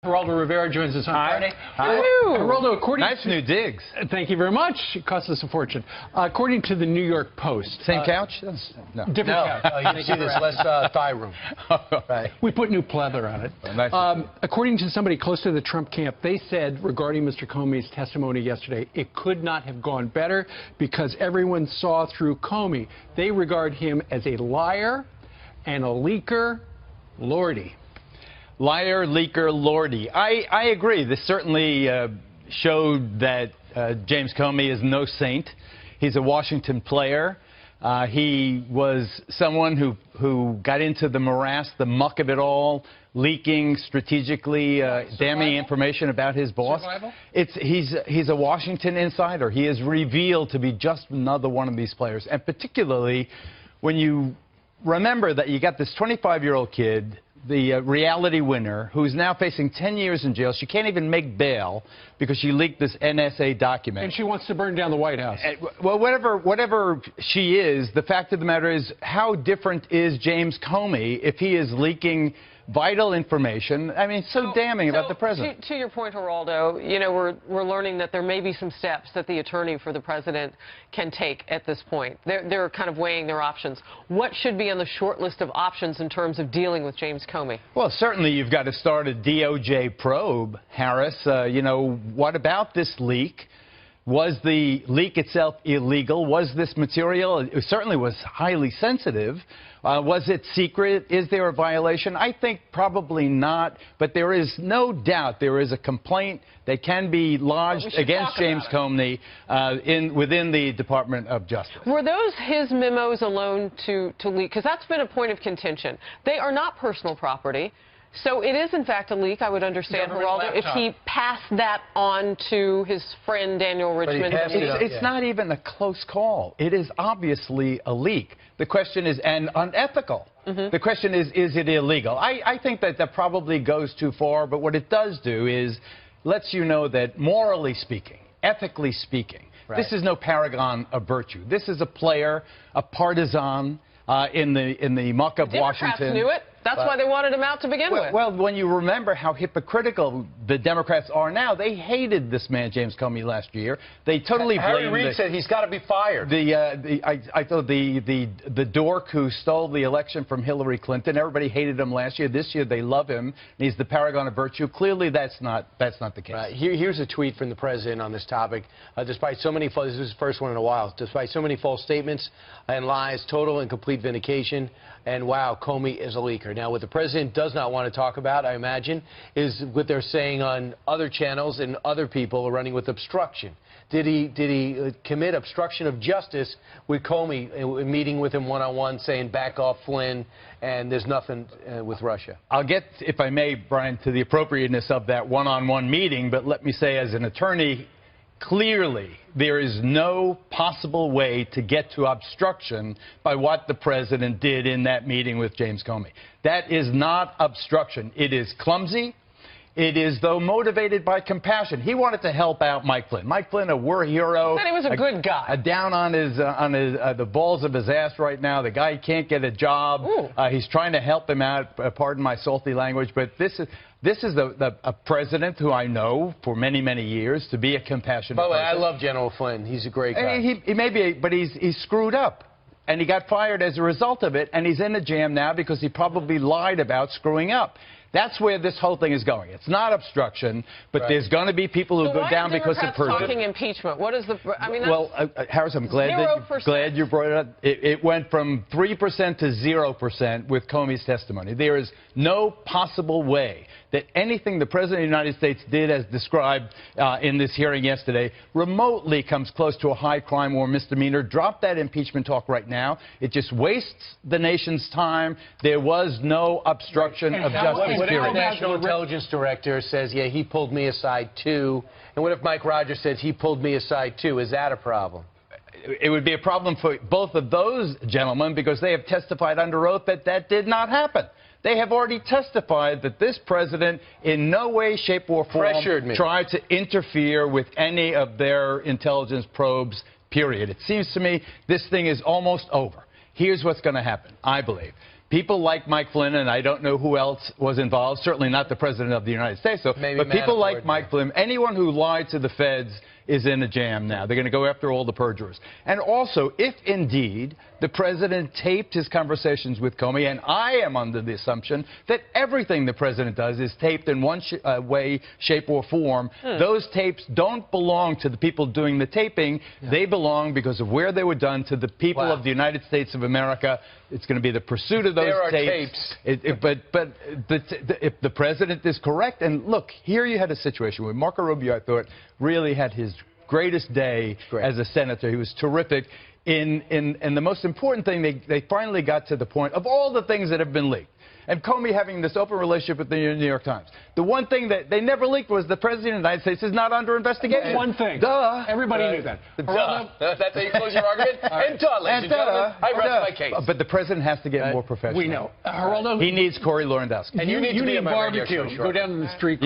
Geraldo Rivera joins us on Friday. Hi. Geraldo, according nice to... new digs. Thank you very much. It cost us a fortune. According to the New York Post... Same couch? No. Different couch. You see this less thigh room. Right. We put new pleather on it. Nice. According to somebody close to the Trump camp, they said regarding Mr. Comey's testimony yesterday, it could not have gone better because everyone saw through Comey. They regard him as a liar and a leaker. Lordy. Liar, leaker, lordy. I agree. This certainly showed that James Comey is no saint. He's a Washington player. He was someone who got into the morass, the muck of it all, leaking strategically damning information about his boss. Survival? He's a Washington insider. He is revealed to be just another one of these players. And particularly when you remember that you got this 25-year-old kid, the reality winner, who's now facing 10 years in jail. She can't even make bail because she leaked this NSA document. And she wants to burn down the White House. Well, whatever she is, the fact of the matter is, how different is James Comey if he is leaking vital information? I mean, so damning about the president. To your point, Geraldo, you know, we're learning that there may be some steps that the attorney for the president can take at this point. They're kind of weighing their options. What should be on the short list of options in terms of dealing with James Comey? Well, certainly you've got to start a DOJ probe, Harris. You know, what about this leak? Was the leak itself illegal? Was this material? It certainly was highly sensitive. Was it secret? Is there a violation? I think probably not, but there is no doubt there is a complaint that can be lodged against James Comey within the Department of Justice. Were those his memos alone to leak? Because that's been a point of contention. They are not personal property. So it is, in fact, a leak, I would understand, Geraldo, if he passed that on to his friend Daniel Richmond. It's not even a close call. It is obviously a leak. The question is, and unethical. The question is it illegal? I think that probably goes too far, but what it does do is lets you know that morally speaking, ethically speaking, this is no paragon of virtue. This is a player, a partisan in the muck of Washington. Democrats knew it. That's why they wanted him out to begin with. Well, when you remember how hypocritical the Democrats are now, they hated this man, James Comey, last year. They totally blamed Harry Reid said he's got to be fired. I thought the dork who stole the election from Hillary Clinton. Everybody hated him last year. This year they love him. And he's the paragon of virtue. Clearly, that's not the case. Right. Here's a tweet from the president on this topic. Despite so many this is the first one in a while. Despite so many false statements and lies, total and complete vindication. And wow, Comey is a leaker. Now, what the president does not want to talk about, I imagine, is what they're saying on other channels and other people are running with obstruction. Did he commit obstruction of justice with Comey, meeting with him one-on-one, saying back off Flynn, and there's nothing with Russia? I'll get, if I may, Brian, to the appropriateness of that one-on-one meeting, but let me say, as an attorney, clearly, there is no possible way to get to obstruction by what the president did in that meeting with James Comey. That is not obstruction. It is clumsy. It is, though, motivated by compassion. He wanted to help out Mike Flynn. Mike Flynn, a war hero. He said he was a good guy. Down on the balls of his ass right now. The guy can't get a job. He's trying to help him out. Pardon my salty language, but this is a president who I know for many, many years to be a compassionate person. By the way, I love General Flynn. He's a great guy. He may be, but he's screwed up. And he got fired as a result of it, and he's in a jam now because he probably lied about screwing up. That's where this whole thing is going. It's not obstruction, but there's going to be people who go down because of perjury. Talking impeachment. What is the? I mean, well, Harris, I'm glad you brought it up. It went from 3% to 0% with Comey's testimony. There is no possible way that anything the President of the United States did, as described in this hearing yesterday, remotely comes close to a high crime or misdemeanor. Drop that impeachment talk right now. It just wastes the nation's time. There was no obstruction of justice. What if the National Intelligence Director says, yeah, he pulled me aside too? And what if Mike Rogers says he pulled me aside too? Is that a problem? It would be a problem for both of those gentlemen because they have testified under oath that that did not happen. They have already testified that this president in no way, shape, or form tried to interfere with any of their intelligence probes, period. It seems to me this thing is almost over. Here's what's going to happen, I believe. people like Mike Flynn, and I don't know who else was involved, certainly not the President of the United States, but people like Mike Flynn, anyone who lied to the feds is in a jam now. They're going to go after all the perjurers. And also, if indeed the President taped his conversations with Comey, and I am under the assumption that everything the President does is taped in one way, shape, or form, those tapes don't belong to the people doing the taping. They belong, because of where they were done, to the people of the United States of America. It's going to be the pursuit of those tapes. But if the President is correct, and look, here you had a situation where Marco Rubio, I thought, really had his greatest day as a senator. He was terrific. In the most important thing, they finally got to the point of all the things that have been leaked. And Comey having this open relationship with the New York Times. The one thing that they never leaked was the President of the United States is not under investigation. One thing. Duh. Everybody knew that. Duh. That's how you close your argument? And duh, ladies and gentlemen, I rest my case. But the President has to get more professional. We know. Geraldo, he needs Corey Lewandowski. and you need barbecue. Go down to the street.